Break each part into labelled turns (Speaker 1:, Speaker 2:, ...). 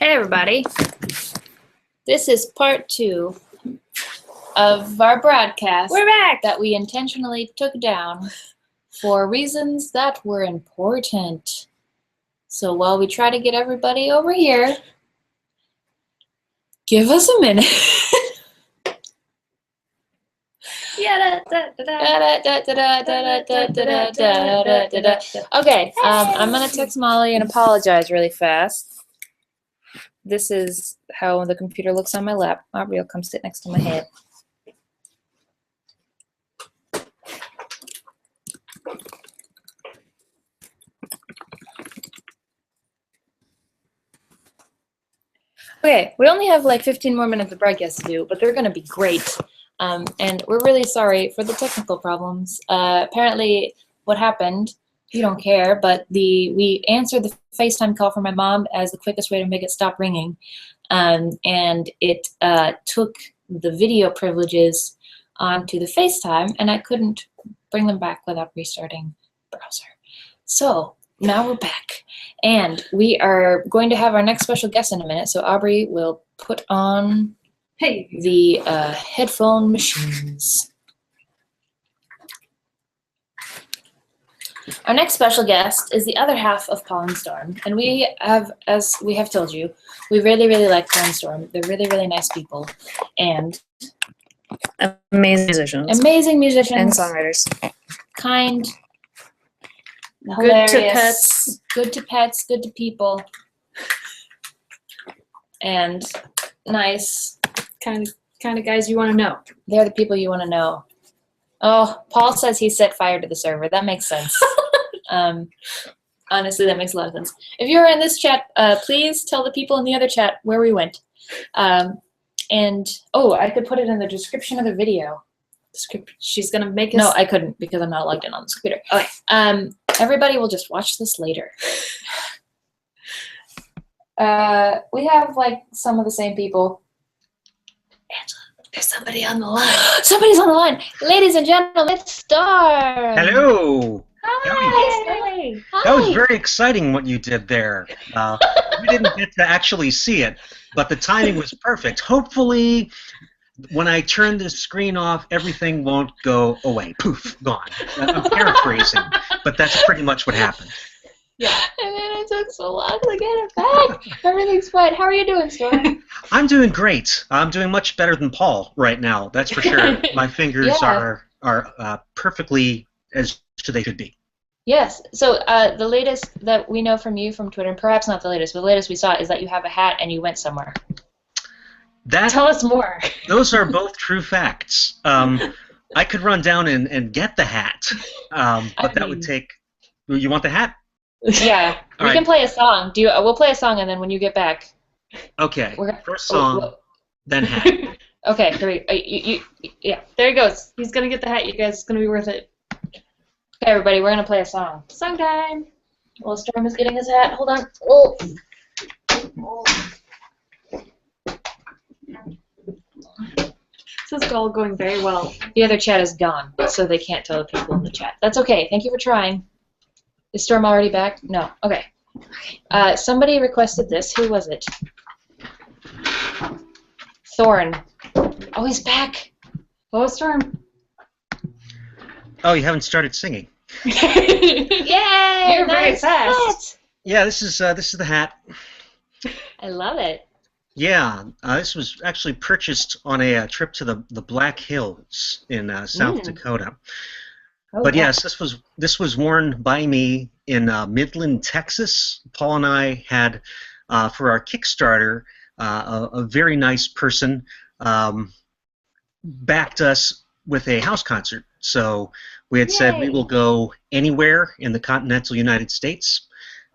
Speaker 1: Hey everybody, this is part 2 of our broadcast.
Speaker 2: We're back!
Speaker 1: That we intentionally took down for reasons that were important. So while we try to get everybody over here, give us a minute. Okay, I'm gonna text Molly and apologize really fast. This is how the computer looks on my lap. Aubrey will come sit next to my head. Okay, we only have like 15 more minutes of broadcast to do, but they're going to be great. And we're really sorry for the technical problems. Apparently, what happened, you don't care, but we answered the FaceTime call from my mom as the quickest way to make it stop ringing. And it took the video privileges onto the FaceTime, and I couldn't bring them back without restarting the browser. So now we're back, and we are going to have our next special guest in a minute. So Aubrey will put on the headphone machines. Our next special guest is the other half of Paul and Storm, and we have, as we have told you, we really, really like Paul and Storm. They're really, really nice people, and
Speaker 2: amazing musicians.
Speaker 1: Amazing musicians.
Speaker 2: And songwriters.
Speaker 1: Kind.
Speaker 2: Hilarious.
Speaker 1: Good to pets. Good to pets. Good to people. And nice.
Speaker 2: Kind of guys you want to know.
Speaker 1: They're the people you want to know. Oh, Paul says he set fire to the server. That makes sense. Honestly, that makes a lot of sense. If you're in this chat, please tell the people in the other chat where we went. And, oh, I could put it in the description of the video.
Speaker 2: She's going to make us...
Speaker 1: No, I couldn't because I'm not logged in on this computer. Okay. Everybody will just watch this later. We have, like, some of the same people.
Speaker 2: Angela, there's somebody on the line.
Speaker 1: Somebody's on the line. Ladies and gentlemen, it's Star.
Speaker 3: Hello.
Speaker 1: Hi.
Speaker 3: That was very exciting what you did there. We didn't get to actually see it, but the timing was perfect. Hopefully, when I turn the screen off, everything won't go away. Poof, gone. I'm paraphrasing, but that's pretty much what happened.
Speaker 1: Yeah. And then it took so long to get it back. Everything's fine. How are you doing, Storm?
Speaker 3: I'm doing great. I'm doing much better than Paul right now. That's for sure. My fingers are perfectly as they should be.
Speaker 1: Yes. So the latest that we know from you from Twitter, and perhaps not the latest, but the latest we saw is that you have a hat and you went somewhere. Tell us more.
Speaker 3: Those are both true facts. I could run down and get the hat, but that would take... You want the hat?
Speaker 1: Yeah. We can play a song. We'll play a song, and then when you get back...
Speaker 3: Okay. First song, then hat.
Speaker 1: Okay. Here yeah. There he goes. He's going to get the hat, you guys. It's going to be worth it. Okay, everybody. We're going to play a song. Song time. Well, Storm is getting his hat. Hold on. Oh.
Speaker 2: This is all going very well.
Speaker 1: The other chat is gone, so they can't tell the people in the chat. That's okay. Thank you for trying. Is Storm already back? No. Okay. Somebody requested this. Who was it? Thorn. Oh, he's back.
Speaker 2: Oh, Storm.
Speaker 3: Oh, you haven't started singing.
Speaker 1: Yay!
Speaker 2: You're very fast.
Speaker 3: Yeah, this is the hat.
Speaker 1: I love it.
Speaker 3: Yeah, this was actually purchased on a trip to the Black Hills in South Dakota.
Speaker 1: Oh,
Speaker 3: but yes, this was worn by me in Midland, Texas. Paul and I had for our Kickstarter a very nice person backed us with a house concert. So we had said we will go anywhere in the continental United States,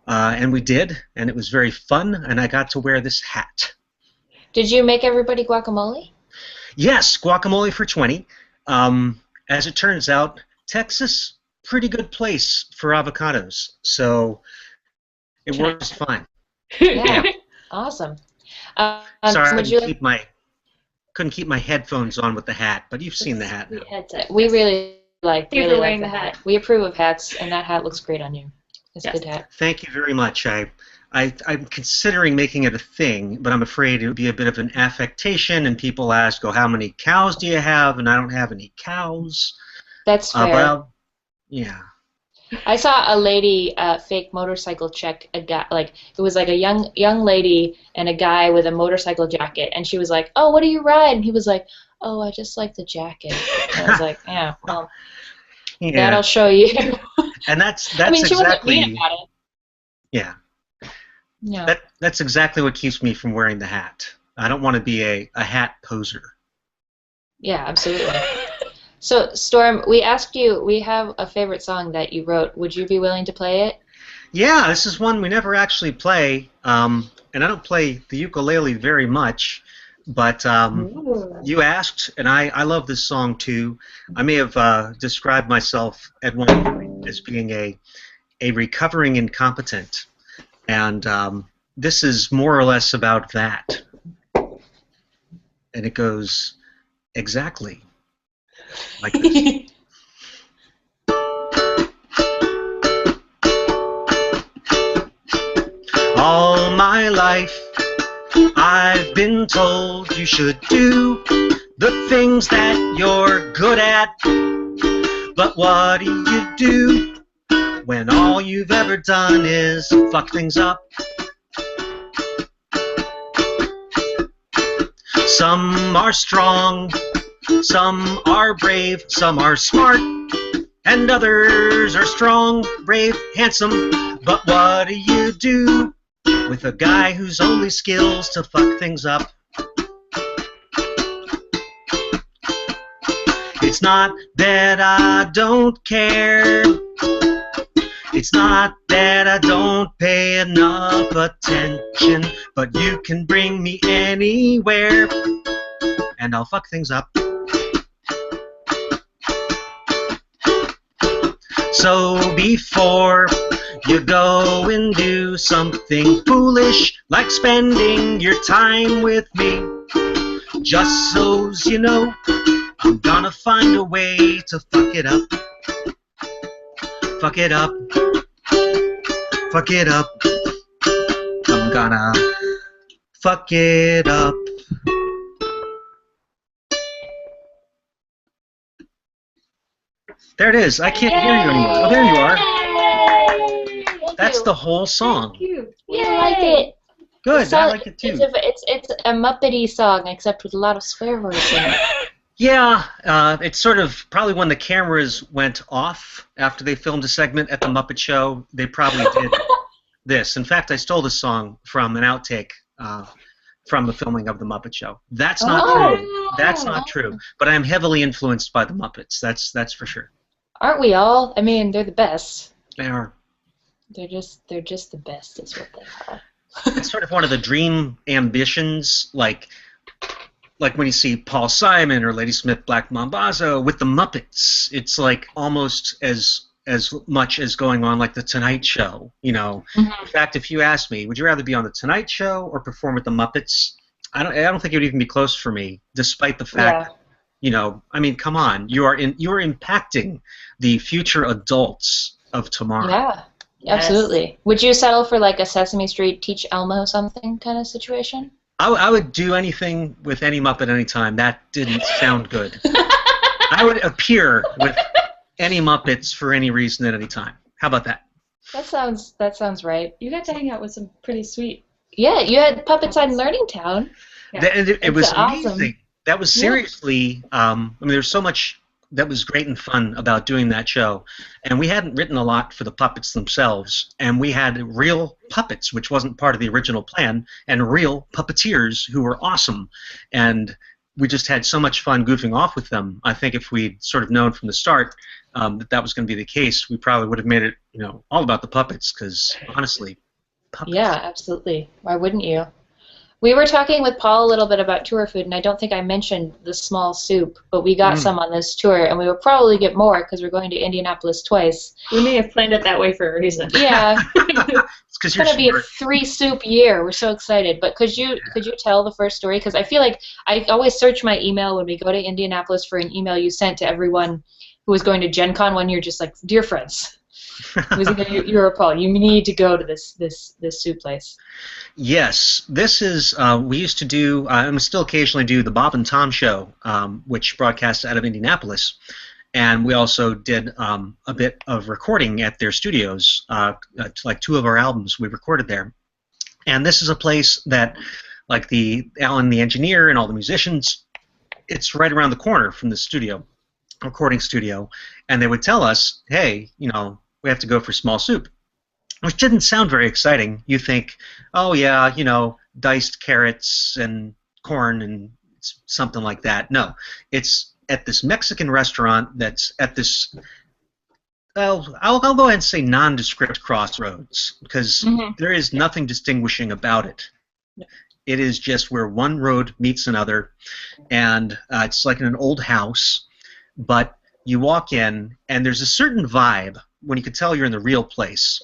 Speaker 3: and we did, and it was very fun. And I got to wear this hat.
Speaker 1: Did you make everybody guacamole?
Speaker 3: Yes, guacamole for 20. As it turns out, Texas, pretty good place for avocados, so it works fine.
Speaker 1: Yeah. Awesome.
Speaker 3: Sorry, I couldn't keep my headphones on with the hat, but you've seen the hat now.
Speaker 1: We really like the hat. We approve of hats, and that hat looks great on you. It's a
Speaker 2: Yes.
Speaker 1: good hat.
Speaker 3: Thank you very much. I'm considering making it a thing, but I'm afraid it would be a bit of an affectation, and people ask, "Oh, how many cows do you have?" And I don't have any cows.
Speaker 1: That's fair.
Speaker 3: Yeah.
Speaker 1: I saw a lady fake motorcycle check a guy. Like it was like a young lady and a guy with a motorcycle jacket, and she was like, "Oh, what do you ride?" And he was like, "Oh, I just like the jacket." And I was like, "Yeah, well,
Speaker 3: Yeah.
Speaker 1: that'll show you."
Speaker 3: And that's
Speaker 1: I mean, she wasn't
Speaker 3: exactly
Speaker 1: mean about it.
Speaker 3: yeah.
Speaker 1: No.
Speaker 3: That's exactly what keeps me from wearing the hat. I don't want to be a hat poser.
Speaker 1: Yeah, absolutely. So, Storm, we asked you. We have a favorite song that you wrote. Would you be willing to play it?
Speaker 3: Yeah, this is one we never actually play, and I don't play the ukulele very much, but you asked, and I love this song too. I may have described myself at one point as being a recovering incompetent, and this is more or less about that. And it goes exactly like this. All my life I've been told you should do the things that you're good at. But what do you do when all you've ever done is fuck things up? Some are strong, some are brave, some are smart, and others are strong, brave, handsome. But what do you do with a guy whose only skill's to fuck things up? It's not that I don't care. It's not that I don't pay enough attention, but you can bring me anywhere, and I'll fuck things up. So before you go and do something foolish, like spending your time with me, just so's you know, I'm gonna find a way to fuck it up. Fuck it up. Fuck it up. I'm gonna fuck it up. There it is. I can't hear you anymore. Oh, there you are. That's the whole song.
Speaker 1: Yeah, I like it.
Speaker 3: Good. I like it too.
Speaker 1: It's a Muppety song, except with a lot of swear words in it.
Speaker 3: Yeah, it's sort of probably when the cameras went off after they filmed a segment at the Muppet Show, they probably did this. In fact, I stole this song from an outtake from the filming of the Muppet Show. That's not true. That's not true. But I am heavily influenced by the Muppets. That's for sure.
Speaker 1: Aren't we all? I mean, they're the best.
Speaker 3: They are.
Speaker 1: They're just the best, is what they are.
Speaker 3: It's sort of one of the dream ambitions, like when you see Paul Simon or Ladysmith Black Mambazo with the Muppets. It's like almost as much as going on like the Tonight Show, you know.
Speaker 1: Mm-hmm.
Speaker 3: In fact, if you asked me, would you rather be on the Tonight Show or perform with the Muppets? I don't think it would even be close for me, despite the fact that, you know, I mean, come on, you are impacting the future adults of tomorrow.
Speaker 1: Yeah, absolutely. Would you settle for like a Sesame Street Teach Elmo something kind of situation?
Speaker 3: I would do anything with any Muppet anytime. That didn't sound good. I would appear with any Muppets for any reason at any time. How about that?
Speaker 1: That sounds right.
Speaker 2: You got to hang out with some pretty sweet.
Speaker 1: Yeah, you had Puppets on Learning Town.
Speaker 2: Yeah.
Speaker 3: It was
Speaker 1: awesome.
Speaker 3: amazing. That was seriously, I mean, there's so much that was great and fun about doing that show. And we hadn't written a lot for the puppets themselves, and we had real puppets, which wasn't part of the original plan, and real puppeteers who were awesome. And we just had so much fun goofing off with them. I think if we'd sort of known from the start that was going to be the case, we probably would have made it, you know, all about the puppets, because honestly, puppets.
Speaker 1: Yeah, absolutely. Why wouldn't you? We were talking with Paul a little bit about tour food, and I don't think I mentioned the small soup, but we got some on this tour, and we will probably get more because we're going to Indianapolis twice.
Speaker 2: We may have planned it that way for a reason.
Speaker 1: Yeah.
Speaker 3: It's
Speaker 1: going to be a 3-soup year. We're so excited. But could you tell the first story? Because I feel like I always search my email when we go to Indianapolis for an email you sent to everyone who was going to Gen Con one year, just like, dear friends.
Speaker 2: It was either you or Paul. You need to go to this soup place.
Speaker 3: Yes, this is. We used to do. I still occasionally do the Bob and Tom show, which broadcasts out of Indianapolis, and we also did a bit of recording at their studios. Like 2 of our albums we recorded there, and this is a place that, like Alan, the engineer, and all the musicians, it's right around the corner from the studio, recording studio, and they would tell us, hey, we have to go for small soup, which didn't sound very exciting. You think, oh yeah, diced carrots and corn and something like that. No, it's at this Mexican restaurant that's at this, well, I'll go ahead and say nondescript crossroads, because there is nothing distinguishing about it. It is just where one road meets another, and it's like in an old house, but you walk in, and there's a certain vibe when you can tell you're in the real place.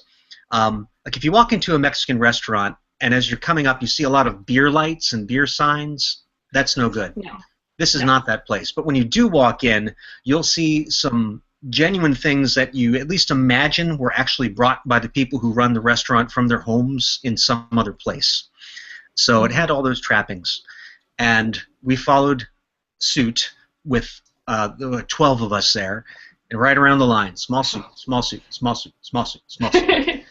Speaker 3: Like if you walk into a Mexican restaurant, and as you're coming up, you see a lot of beer lights and beer signs, that's no good.
Speaker 2: No.
Speaker 3: This is not that place. But when you do walk in, you'll see some genuine things that you at least imagine were actually brought by the people who run the restaurant from their homes in some other place. So it had all those trappings. And we followed suit with there were 12 of us there, and right around the line, small soup, small soup, small soup, small soup, small soup.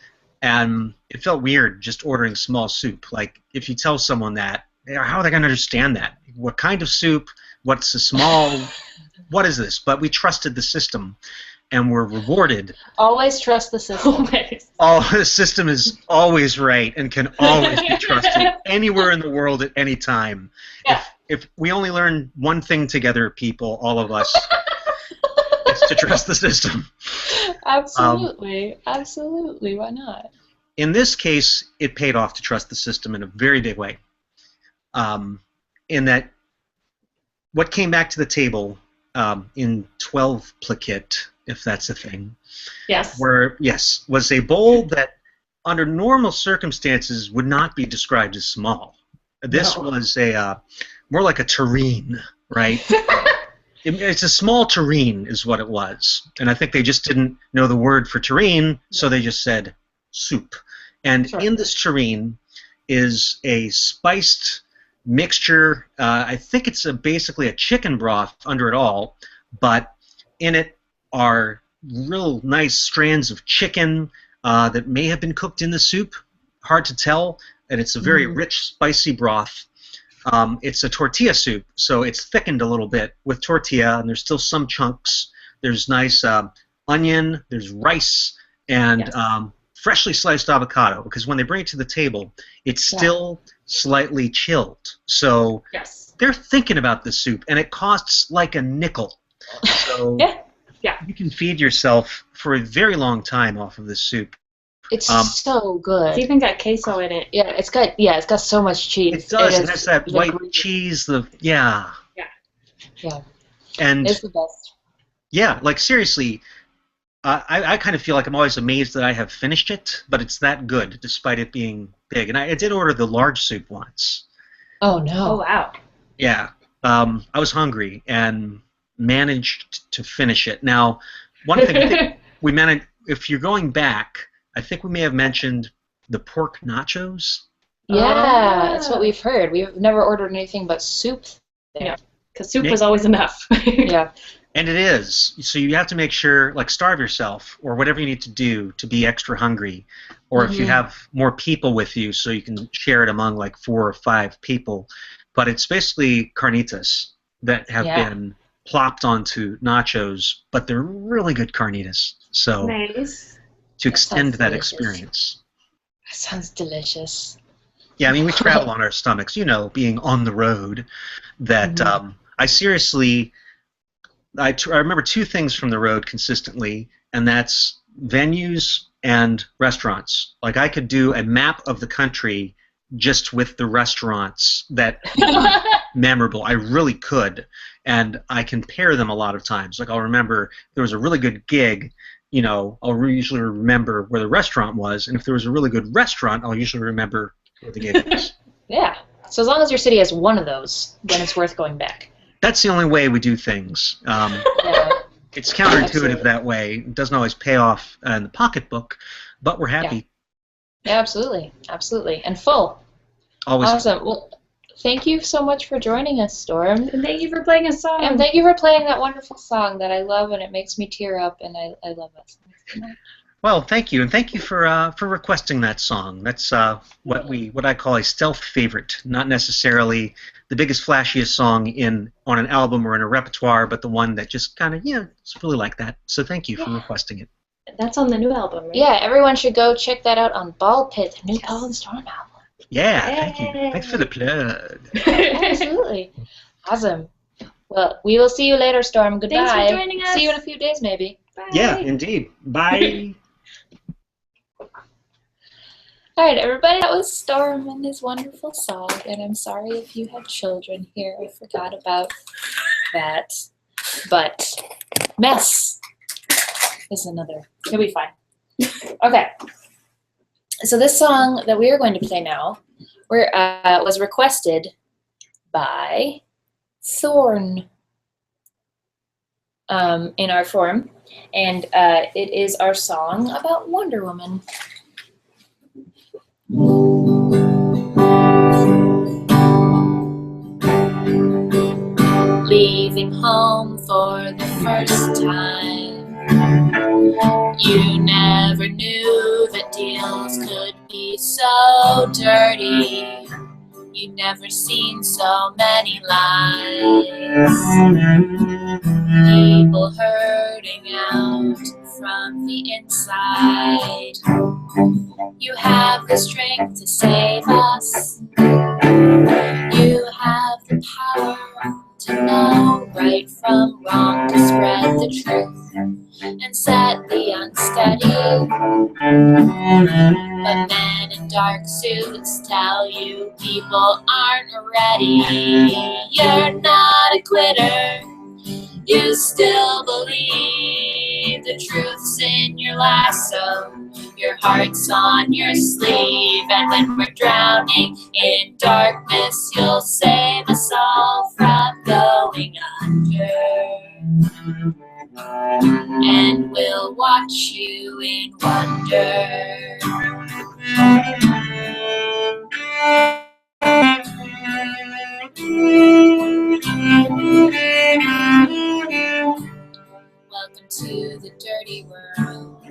Speaker 3: And it felt weird just ordering small soup. Like, if you tell someone that, how are they going to understand that? What kind of soup? What's a small? What is this? But we trusted the system, and we're rewarded.
Speaker 1: Always trust the system.
Speaker 3: The system is always right and can always be trusted anywhere in the world at any time.
Speaker 1: Yeah.
Speaker 3: If we only learn one thing together, people, all of us, it's to trust the system.
Speaker 1: Absolutely. Absolutely. Why not?
Speaker 3: In this case, it paid off to trust the system in a very big way. In that, what came back to the table in 12-plicate, if that's a thing,
Speaker 2: Yes.
Speaker 3: was a bowl that, under normal circumstances, would not be described as small. This was a more like a terrine, right? It's a small terrine, is what it was, and I think they just didn't know the word for terrine, so they just said soup. And in this terrine is a spiced mixture. I think it's basically a chicken broth under it all, but in it are real nice strands of chicken that may have been cooked in the soup. Hard to tell, and it's a very rich, spicy broth. It's a tortilla soup, so it's thickened a little bit with tortilla, and there's still some chunks. There's nice onion, there's rice, and freshly sliced avocado, because when they bring it to the table, it's still slightly chilled. So they're thinking about the soup, and it costs like a nickel. So you can feed yourself for a very long time off of this soup.
Speaker 1: It's so good.
Speaker 2: It's even got queso in it.
Speaker 1: Yeah, it's got so much cheese.
Speaker 3: It does. It has that white cheese. Yeah. And
Speaker 1: it's the best.
Speaker 3: Yeah, like seriously, I kind of feel like I'm always amazed that I have finished it, but it's that good despite it being big. And I did order the large soup once.
Speaker 1: Oh no!
Speaker 2: Oh wow!
Speaker 3: Yeah, I was hungry and managed to finish it. Now, one thing I think we managed. If you're going back, I think we may have mentioned the pork nachos.
Speaker 1: Yeah, that's what we've heard. We've never ordered anything but soup there.
Speaker 2: Yeah, because soup was always enough.
Speaker 1: Yeah.
Speaker 3: And it is. So you have to make sure, like, starve yourself or whatever you need to do to be extra hungry. Or if you have more people with you, so you can share it among, like, 4 or 5 people. But it's basically carnitas that have been plopped onto nachos, but they're really good carnitas. So to extend that experience.
Speaker 1: That sounds delicious.
Speaker 3: Yeah, I mean, we travel on our stomachs, being on the road, that I seriously... I remember 2 things from the road consistently, and that's venues and restaurants. Like, I could do a map of the country just with the restaurants that are memorable. I really could, and I can pair them a lot of times. Like, I'll remember there was a really good gig, I'll usually remember where the restaurant was, and if there was a really good restaurant, I'll usually remember where the gig was.
Speaker 1: Yeah. So as long as your city has one of those, then it's worth going back.
Speaker 3: That's the only way we do things. It's counterintuitive
Speaker 1: Absolutely.
Speaker 3: that way. It doesn't always pay off in the pocketbook, but we're happy.
Speaker 2: Yeah, absolutely. Absolutely. And full.
Speaker 3: Always.
Speaker 2: Awesome. Well, thank you so much for joining us, Storm.
Speaker 4: And thank you for playing a song.
Speaker 2: And thank you for playing that wonderful song that I love, and it makes me tear up, and I love it.
Speaker 3: Well, thank you, and thank you for requesting that song. That's what I call a stealth favorite, not necessarily the biggest, flashiest song on an album or in a repertoire, but the one that just kind of it's really like that. So thank you for requesting it.
Speaker 4: That's on the new album, right?
Speaker 2: Yeah, everyone should go check that out on Ball Pit, the new Paul and Storm album.
Speaker 3: Yeah, thank you. Thanks for the plug.
Speaker 2: Absolutely. Awesome. Well, we will see you later, Storm. Goodbye.
Speaker 4: Thanks for joining us.
Speaker 2: See you in a few days, maybe.
Speaker 4: Bye.
Speaker 3: Yeah, indeed. Bye.
Speaker 2: All right, everybody, that was Storm and his wonderful song, and I'm sorry if you had children here. I forgot about that. But mess is another. He'll be fine. Okay. So this song that we are going to play now was requested by Thorn in our forum, and it is our song about Wonder Woman. Leaving home for the first time, you never knew that deals could be so dirty. You'd never seen so many lies, people hurting out from the inside. You have the strength to save us. You have the power to know right from wrong, to spread the truth and set the unsteady. But men in dark suits tell you people aren't ready. You're not a quitter. You still believe the truth's in your lasso. Your heart's on your sleeve, and when we're drowning in darkness, you'll save us all from going under. And we'll watch you in wonder. Welcome to the dirty world,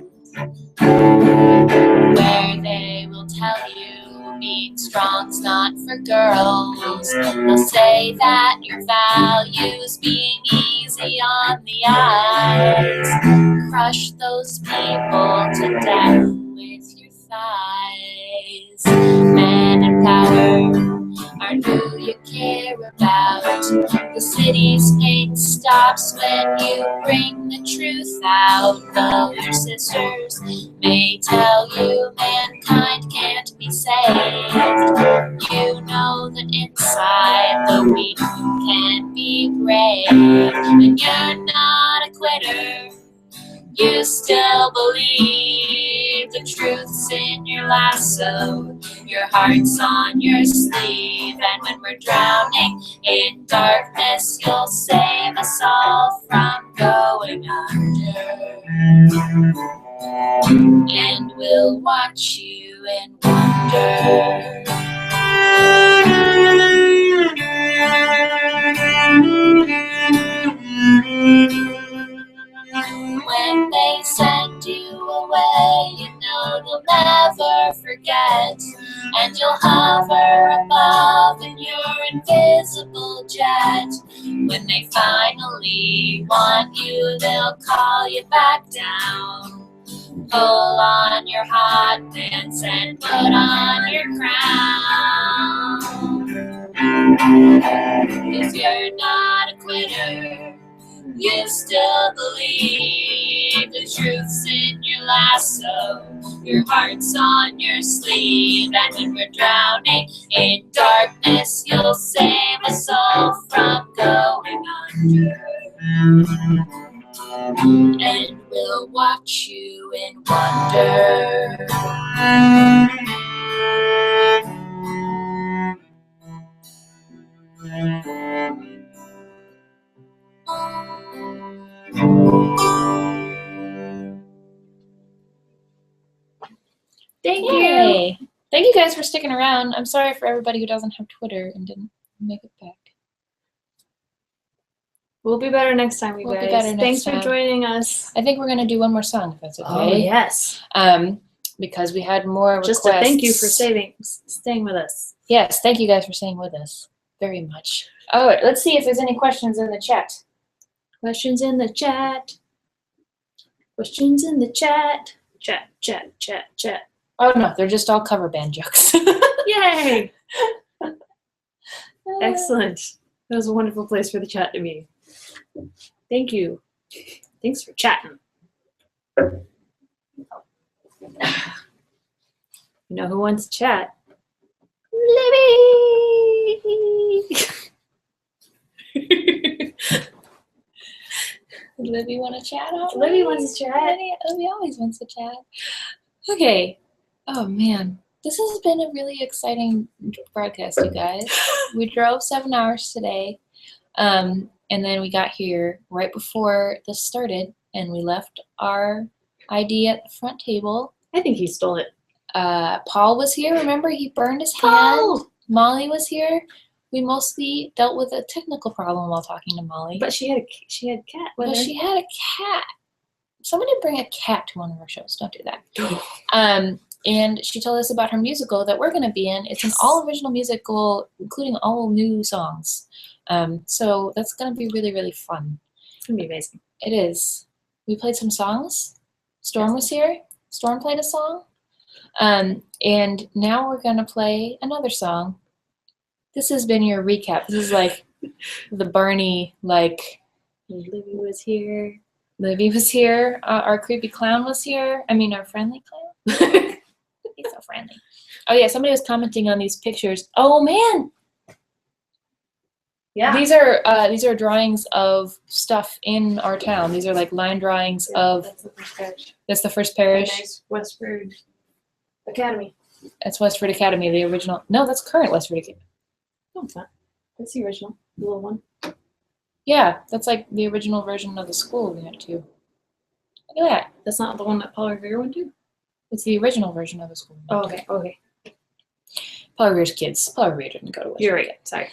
Speaker 2: where they will tell you being strong's not for girls. They'll say that your values being easy on the eyes. Crush those people to death with your thighs. Men in power aren't who you care about. The city's pain stops when you bring the truth out. Though your sisters may tell you mankind can't be saved, you know that inside the weak can be brave. And you're not a quitter. You still believe the truth's in your lasso. Your heart's on your sleeve, and when we're drowning in darkness, you'll save us all from going under. And we'll watch you in wonder. When they send you away, you know they'll never forget. And you'll hover above in your invisible jet. When they finally want you, they'll call you back down. Pull on your hot pants and put on your crown. 'Cause you're not a quitter. You still believe the truth's in your lasso. Your heart's on your sleeve, and when we're drowning in darkness, you'll save us all from going under. And we'll watch you in wonder.
Speaker 1: Thank you guys for sticking around. I'm sorry for everybody who doesn't have Twitter and didn't make it back.
Speaker 4: We'll be better next time, you
Speaker 1: We'll be
Speaker 4: guys.
Speaker 1: better next
Speaker 4: Thanks
Speaker 1: time.
Speaker 4: for joining us.
Speaker 1: I think we're gonna do one more song if that's okay.
Speaker 4: Oh yes.
Speaker 1: Because we had more requests.
Speaker 4: Just a thank you for staying with us.
Speaker 1: Yes, thank you guys for staying with us very much. All right, let's see if there's any questions in the chat.
Speaker 4: Questions in the chat. Questions in the chat. Chat, chat, chat, chat.
Speaker 1: Oh no, they're just all cover band jokes.
Speaker 4: Yay! Excellent. That was a wonderful place for the chat to be. Thank you. Thanks for chatting. You know who wants to chat? Libby!
Speaker 1: Libby want to chat?
Speaker 4: Libby wants to chat.
Speaker 1: Libby always wants to chat. Okay. Oh man, this has been a really exciting broadcast, you guys. We drove 7 hours today, and then we got here right before this started, and we left our ID at the front table.
Speaker 4: I think he stole it.
Speaker 1: Paul was here. Remember, he burned his
Speaker 4: Paul!
Speaker 1: hand. Molly was here. We mostly dealt with a technical problem while talking to Molly.
Speaker 4: But she had cat with
Speaker 1: But
Speaker 4: her.
Speaker 1: she had a cat. Somebody bring a cat to one of our shows. Don't do that. And she told us about her musical that we're going to be in. It's an all original musical, including all new songs. So that's going to be really, really fun.
Speaker 4: It's going to be amazing.
Speaker 1: It is. We played some songs. Storm was here. Storm played a song. And now we're going to play another song. This has been your recap. This is like the Barney, like,
Speaker 4: Libby was here.
Speaker 1: Libby was here. Our creepy clown was here. I mean, our friendly clown. He's so friendly. Oh yeah, somebody was commenting on these pictures. Oh man!
Speaker 4: Yeah.
Speaker 1: These are drawings of stuff in our town. These are like line drawings of.
Speaker 4: That's the first parish.
Speaker 1: That's the first parish.
Speaker 4: Nice Westford Academy.
Speaker 1: That's Westford Academy, the original. No, that's current Westford Academy.
Speaker 4: No, it's not. That's the original. The little one.
Speaker 1: Yeah, that's like the original version of the school we went to. Look at that.
Speaker 4: That's not the one that Paul Revere went to?
Speaker 1: It's the original version of the school.
Speaker 4: Oh, okay. Okay.
Speaker 1: Paul Revere's kids. Paul Revere didn't go to Westford.
Speaker 4: You're right. Sorry.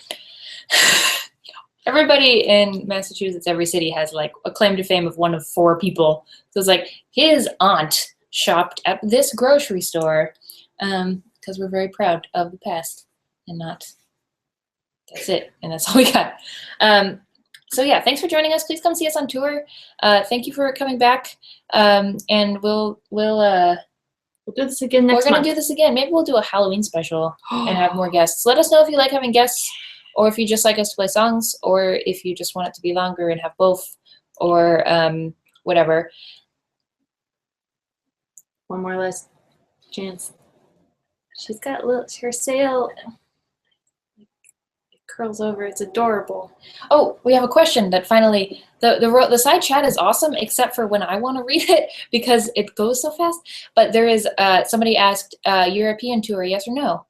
Speaker 1: Everybody in Massachusetts, every city has like a claim to fame of one of 4 people. So it's like his aunt shopped at this grocery store because we're very proud of the past and not. That's it, and that's all we got. So yeah, thanks for joining us. Please come see us on tour. Thank you for coming back, and we'll
Speaker 4: do this again next
Speaker 1: We're gonna
Speaker 4: month.
Speaker 1: do this again. Maybe we'll do a Halloween special and have more guests. Let us know if you like having guests, or if you just like us to play songs, or if you just want it to be longer and have both, or whatever.
Speaker 4: One more last chance. She's got her sail. It curls over. It's adorable.
Speaker 1: Oh, we have a question that finally the side chat is awesome, except for when I want to read it because it goes so fast. But there is somebody asked European tour, yes or no?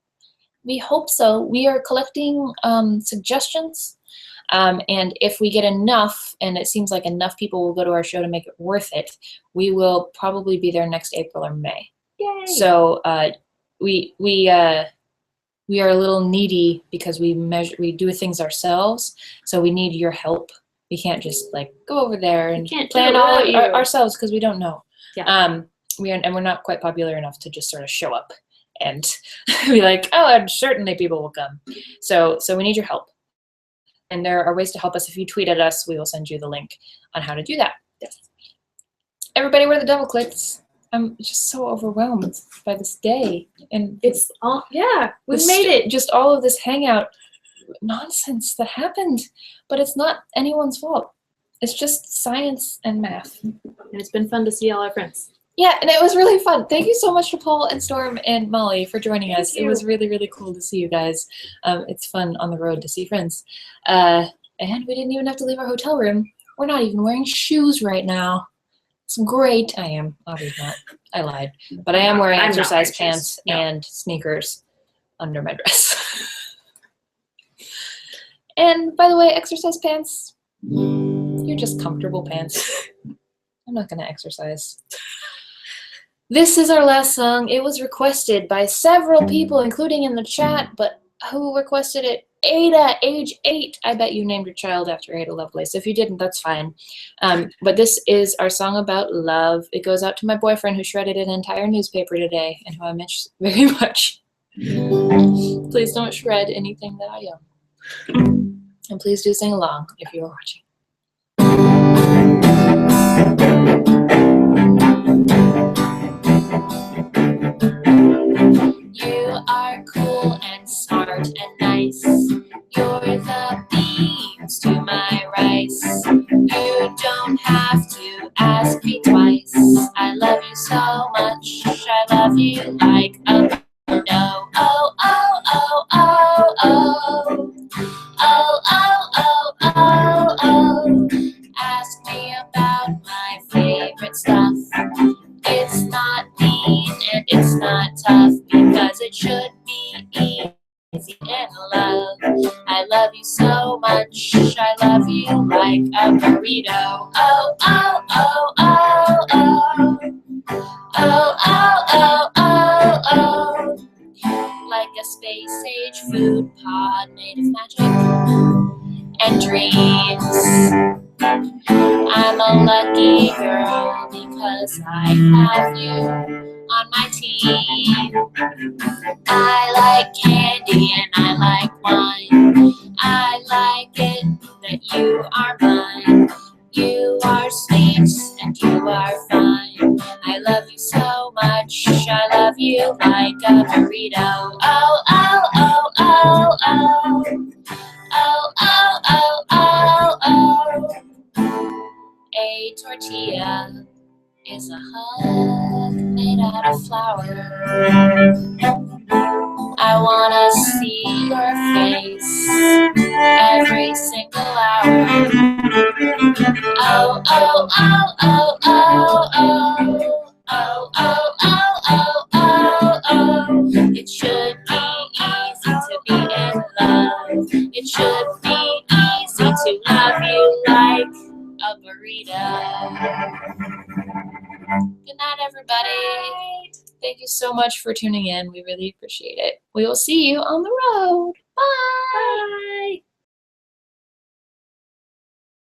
Speaker 1: We hope so. We are collecting suggestions, and if we get enough, and it seems like enough people will go to our show to make it worth it, we will probably be there next April or May.
Speaker 4: Yay!
Speaker 1: So we are a little needy because we do things ourselves, so we need your help. We can't just like go over there and plan all ourselves because we don't know.
Speaker 4: Yeah.
Speaker 1: We're not quite popular enough to just sort of show up and be like, oh, and certainly people will come. So we need your help. And there are ways to help us. If you tweet at us, we will send you the link on how to do that.
Speaker 4: Yes.
Speaker 1: Everybody, we're the Doubleclicks. I'm just so overwhelmed by this day. And
Speaker 4: It's all, yeah, we
Speaker 1: this-
Speaker 4: made it.
Speaker 1: Just all of this hangout nonsense that happened. But it's not anyone's fault. It's just science and math.
Speaker 4: And it's been fun to see all our friends.
Speaker 1: Yeah, and it was really fun. Thank you so much to Paul and Storm and Molly for joining us.
Speaker 4: Thank
Speaker 1: It
Speaker 4: you.
Speaker 1: was really, really cool to see you guys. It's fun on the road to see friends. And we didn't even have to leave our hotel room. We're not even wearing shoes right now. It's great. I am. Obviously not. I lied. But I am wearing
Speaker 4: I'm not
Speaker 1: exercise
Speaker 4: wearing
Speaker 1: pants
Speaker 4: shoes. No.
Speaker 1: and sneakers under my dress. And by the way, exercise pants, you're just comfortable pants. I'm not going to exercise. This is our last song. It was requested by several people, including in the chat, but who requested it? Ada, age 8. I bet you named your child after Ada Lovelace. If you didn't, that's fine. But this is our song about love. It goes out to my boyfriend who shredded an entire newspaper today and who I miss very much. Please don't shred anything that I own. And please do sing along if you are watching.
Speaker 2: You are cool and smart and nice. You're the beans to my rice. You don't have to ask me twice. I love you so much. I love you like a no. Oh, oh, oh, oh, oh. Oh, oh, oh, oh, oh. Ask me about my favorite stuff. It's not mean and it's not tough because it should be easy in love. I love you so much. I love you like a burrito. Oh, oh, oh, oh, oh. Oh, oh, oh, oh, oh. Like a space-age food pod made of magic and dreams. I'm a lucky girl because I have you on my team. I like candy and I like wine. I like it that you are mine. You are sweet and you are fine. I love you so much. I love you like a burrito. Oh, oh, oh, oh, oh. Oh, oh, oh, oh, oh. A tortilla is a hug made out of flour. I wanna see your face every single hour. Oh, oh, oh, oh, oh, oh. Oh, oh, oh, oh, oh, oh. It should be easy to be in love. It should be easy to love you like a burrito. Good night, everybody. Thank you so much for tuning in. We really appreciate it. We will see you on the road. Bye. Bye.